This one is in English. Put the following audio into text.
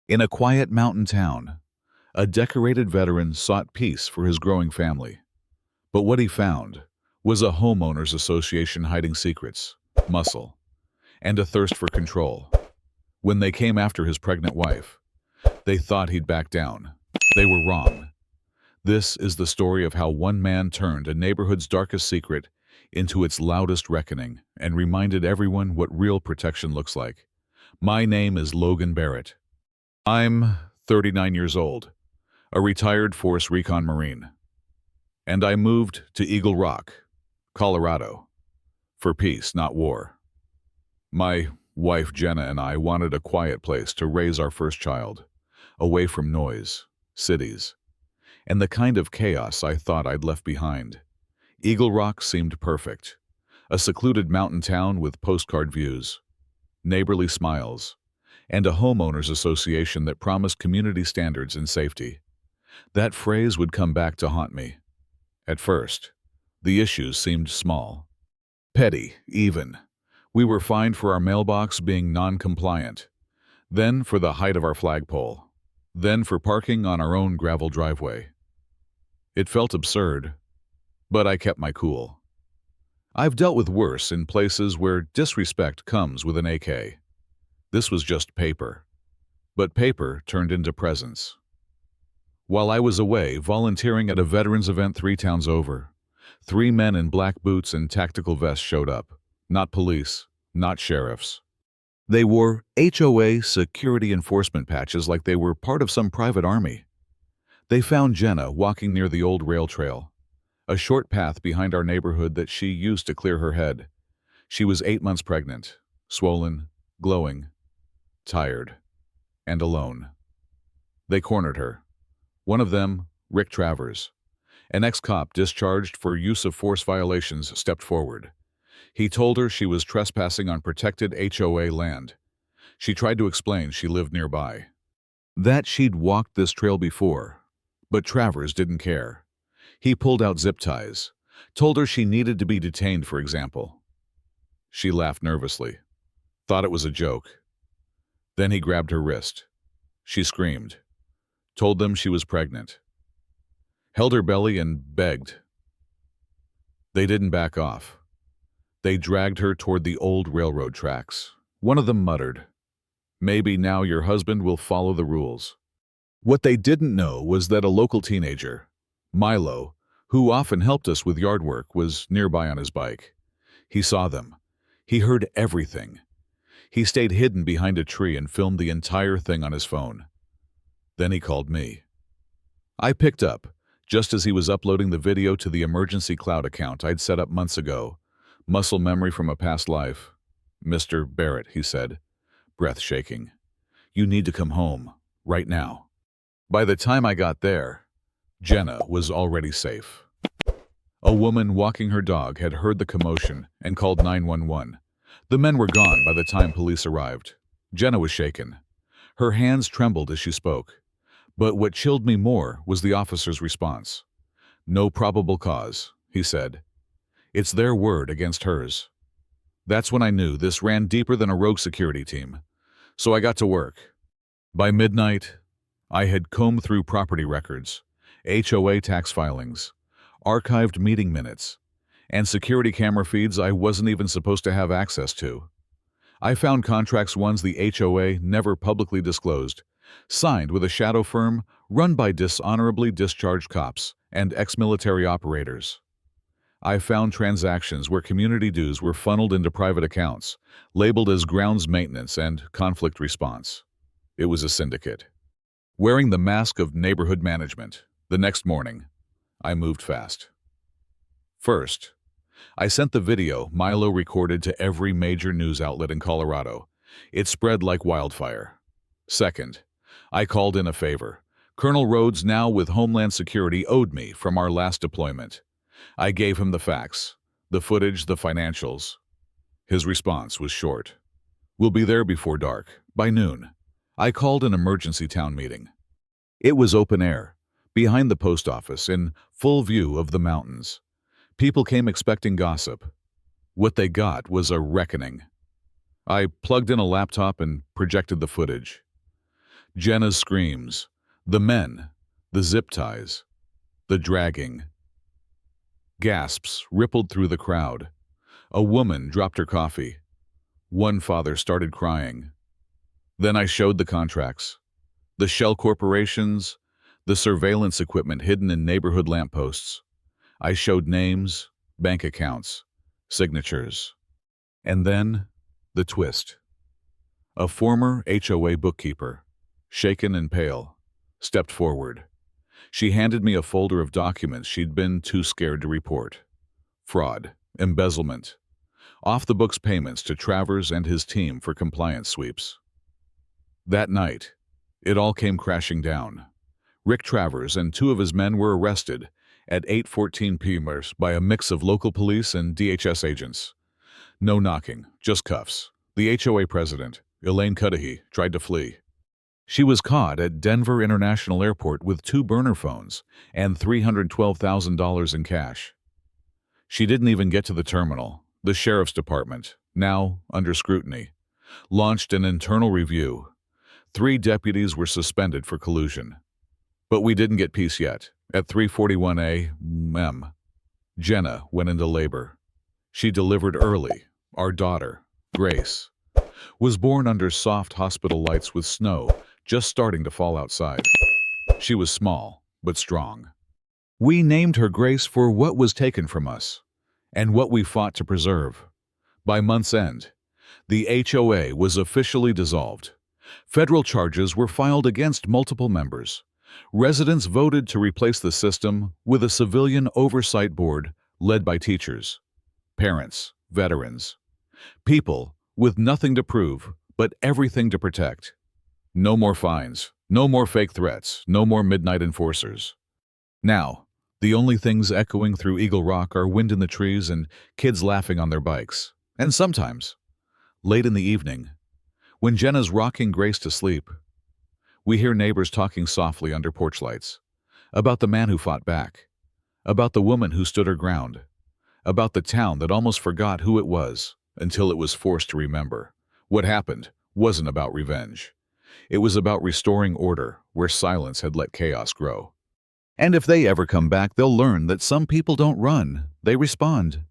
In a quiet mountain town, a decorated veteran sought peace for his growing family. But what he found was a homeowners association hiding secrets, muscle, and a thirst for control. When they came after his pregnant wife, they thought he'd back down. They were wrong. This is the story of how one man turned a neighborhood's darkest secret into its loudest reckoning and reminded everyone what real protection looks like. My name is Logan Barrett. I'm 39 years old, a retired Force Recon Marine, and I moved to Eagle Rock, Colorado, for peace, not war. My wife Jenna and I wanted a quiet place to raise our first child, away from noise, cities, and the kind of chaos I thought I'd left behind. Eagle Rock seemed perfect, a secluded mountain town with postcard views, neighborly smiles, and a homeowners association that promised community standards and safety. That phrase would come back to haunt me. At first, the issues seemed small, petty, even. We were fined for our mailbox being non-compliant, then for the height of our flagpole, then for parking on our own gravel driveway. It felt absurd, but I kept my cool. I've dealt with worse in places where disrespect comes with an AK. This was just paper, but paper turned into presence. While I was away volunteering at a veterans event 3 towns over, 3 men in black boots and tactical vests showed up. Not police, not sheriffs. They wore HOA security enforcement patches like they were part of some private army. They found Jenna walking near the old rail trail, a short path behind our neighborhood that she used to clear her head. She was 8 months pregnant, swollen, glowing, tired, and alone. They cornered her. One of them, Rick Travers, an ex-cop discharged for use of force violations, stepped forward. He told her she was trespassing on protected HOA land. She tried to explain she lived nearby, that she'd walked this trail before, but Travers didn't care. He pulled out zip ties, told her she needed to be detained, for example. She laughed nervously, thought it was a joke. Then he grabbed her wrist. She screamed, told them she was pregnant, held her belly and begged. They didn't back off. They dragged her toward the old railroad tracks. One of them muttered, "Maybe now your husband will follow the rules." What they didn't know was that a local teenager, Milo, who often helped us with yard work, was nearby on his bike. He saw them. He heard everything. He stayed hidden behind a tree and filmed the entire thing on his phone. Then he called me. I picked up, just as he was uploading the video to the emergency cloud account I'd set up months ago. Muscle memory from a past life. "Mr. Barrett," he said, breath shaking. "You need to come home, right now." By the time I got there, Jenna was already safe. A woman walking her dog had heard the commotion and called 911. The men were gone by the time police arrived. Jenna was shaken. Her hands trembled as she spoke. But what chilled me more was the officer's response. "No probable cause," he said. "It's their word against hers." That's when I knew this ran deeper than a rogue security team. So I got to work. By midnight, I had combed through property records, HOA tax filings, archived meeting minutes, and security camera feeds I wasn't even supposed to have access to. I found contracts, ones the HOA never publicly disclosed, signed with a shadow firm run by dishonorably discharged cops and ex-military operators. I found transactions where community dues were funneled into private accounts, labeled as grounds maintenance and conflict response. It was a syndicate. Wearing the mask of neighborhood management, the next morning, I moved fast. First, I sent the video Milo recorded to every major news outlet in Colorado. It spread like wildfire. Second, I called in a favor. Colonel Rhodes, now with Homeland Security, owed me from our last deployment. I gave him the facts, the footage, the financials. His response was short. "We'll be there before dark, by noon." I called an emergency town meeting. It was open air, behind the post office, in full view of the mountains. People came expecting gossip. What they got was a reckoning. I plugged in a laptop and projected the footage. Jenna's screams, the men, the zip ties, the dragging. Gasps rippled through the crowd. A woman dropped her coffee. One father started crying. Then I showed the contracts. The shell corporations, the surveillance equipment hidden in neighborhood lampposts. I showed names, bank accounts, signatures. And then, the twist. A former HOA bookkeeper, shaken and pale, stepped forward. She handed me a folder of documents she'd been too scared to report. Fraud, embezzlement, off-the-books payments to Travers and his team for compliance sweeps. That night, it all came crashing down. Rick Travers and two of his men were arrested at 8:14 p.m. by a mix of local police and DHS agents. No knocking, just cuffs. The HOA president, Elaine Cudahy, tried to flee. She was caught at Denver International Airport with 2 burner phones and $312,000 in cash. She didn't even get to the terminal. The sheriff's department, now under scrutiny, launched an internal review. 3 deputies were suspended for collusion. But we didn't get peace yet. At 3:41 a.m., Jenna went into labor. She delivered early. Our daughter, Grace, was born under soft hospital lights with snow just starting to fall outside. She was small, but strong. We named her Grace for what was taken from us, and what we fought to preserve. By month's end, the HOA was officially dissolved. Federal charges were filed against multiple members. Residents voted to replace the system with a civilian oversight board led by teachers, parents, veterans, people with nothing to prove but everything to protect. No more fines, no more fake threats, no more midnight enforcers. Now, the only things echoing through Eagle Rock are wind in the trees and kids laughing on their bikes. And sometimes, late in the evening, when Jenna's rocking Grace to sleep, we hear neighbors talking softly under porch lights about the man who fought back, about the woman who stood her ground, about the town that almost forgot who it was until it was forced to remember. What happened wasn't about revenge. It was about restoring order where silence had let chaos grow. And if they ever come back, they'll learn that some people don't run, they respond.